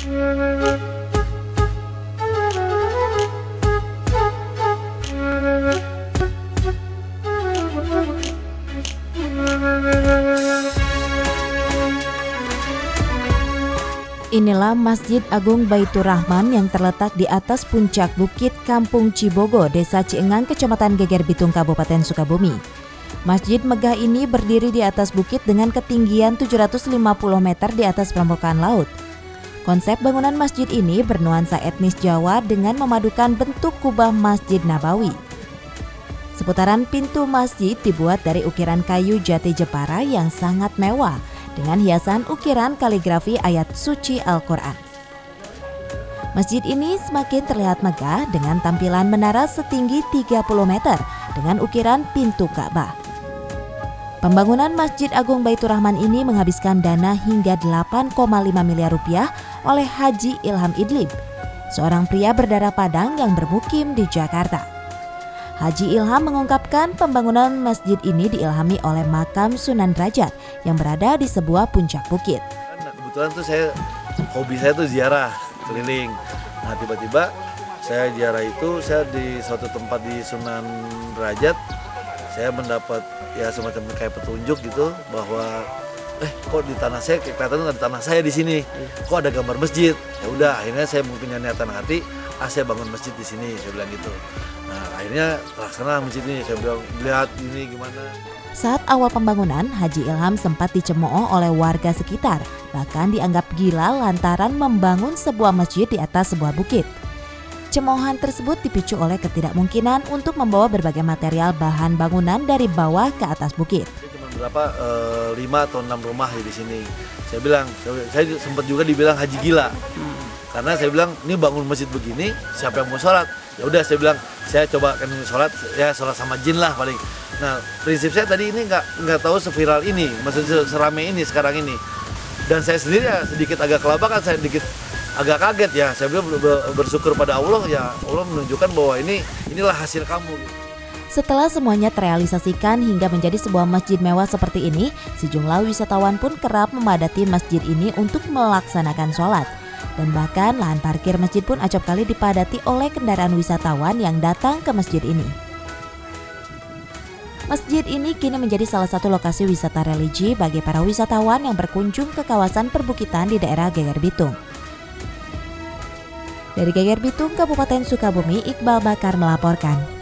Inilah Masjid Agung Baitur Rahman yang terletak di atas puncak bukit Kampung Cibogo, Desa Ciengang, Kecamatan Geger Bitung, Kabupaten Sukabumi. Masjid megah ini berdiri di atas bukit dengan ketinggian 750 meter di atas permukaan laut. Konsep bangunan masjid ini bernuansa etnis Jawa dengan memadukan bentuk kubah Masjid Nabawi. Seputaran pintu masjid dibuat dari ukiran kayu jati Jepara yang sangat mewah, dengan hiasan ukiran kaligrafi ayat suci Al-Quran. Masjid ini semakin terlihat megah dengan tampilan menara setinggi 30 meter dengan ukiran pintu Ka'bah. Pembangunan Masjid Agung Baitur Rahman ini menghabiskan dana hingga 8,5 miliar rupiah oleh Haji Ilham Idlib, seorang pria berdarah Padang yang bermukim di Jakarta. Haji Ilham mengungkapkan pembangunan masjid ini diilhami oleh makam Sunan Derajat yang berada di sebuah puncak bukit. Nah, kebetulan tuh hobi saya tuh ziarah keliling. Nah, tiba-tiba saya ziarah itu, saya di suatu tempat di Sunan Derajat, saya mendapat ya semacam kayak petunjuk gitu bahwa kok di tanah saya kelihatan ada tanah saya di sini, kok ada gambar masjid. Ya udah, akhirnya saya punya niatan hati, saya bangun masjid di sini, saya bilang gitu. Nah, akhirnya terlaksana masjid ini, saya bilang lihat ini gimana. Saat awal pembangunan, Haji Ilham sempat dicemooh oleh warga sekitar, bahkan dianggap gila lantaran membangun sebuah masjid di atas sebuah bukit. Cemoohan tersebut dipicu oleh ketidakmungkinan untuk membawa berbagai material bahan bangunan dari bawah ke atas bukit. Cuma berapa 5 atau 6 rumah di sini. Saya bilang, saya sempat juga dibilang haji gila. Karena saya bilang, ini bangun masjid begini, siapa yang mau sholat? Ya udah, saya bilang, saya coba kan sholat, ya sholat sama jin lah paling. Nah, prinsip saya tadi ini nggak tahu seviral ini, maksudnya serame ini sekarang ini. Dan saya sendiri ya sedikit agak kelabakan, saya sedikit agak kaget ya. Saya bilang bersyukur pada Allah, ya Allah menunjukkan bahwa inilah hasil kamu. Setelah semuanya terrealisasikan hingga menjadi sebuah masjid mewah seperti ini, sejumlah wisatawan pun kerap memadati masjid ini untuk melaksanakan sholat. Dan bahkan lahan parkir masjid pun acap kali dipadati oleh kendaraan wisatawan yang datang ke masjid ini. Masjid ini kini menjadi salah satu lokasi wisata religi bagi para wisatawan yang berkunjung ke kawasan perbukitan di daerah Geger Bitung. Dari Geger Bitung, Kabupaten Sukabumi, Iqbal Bakar melaporkan.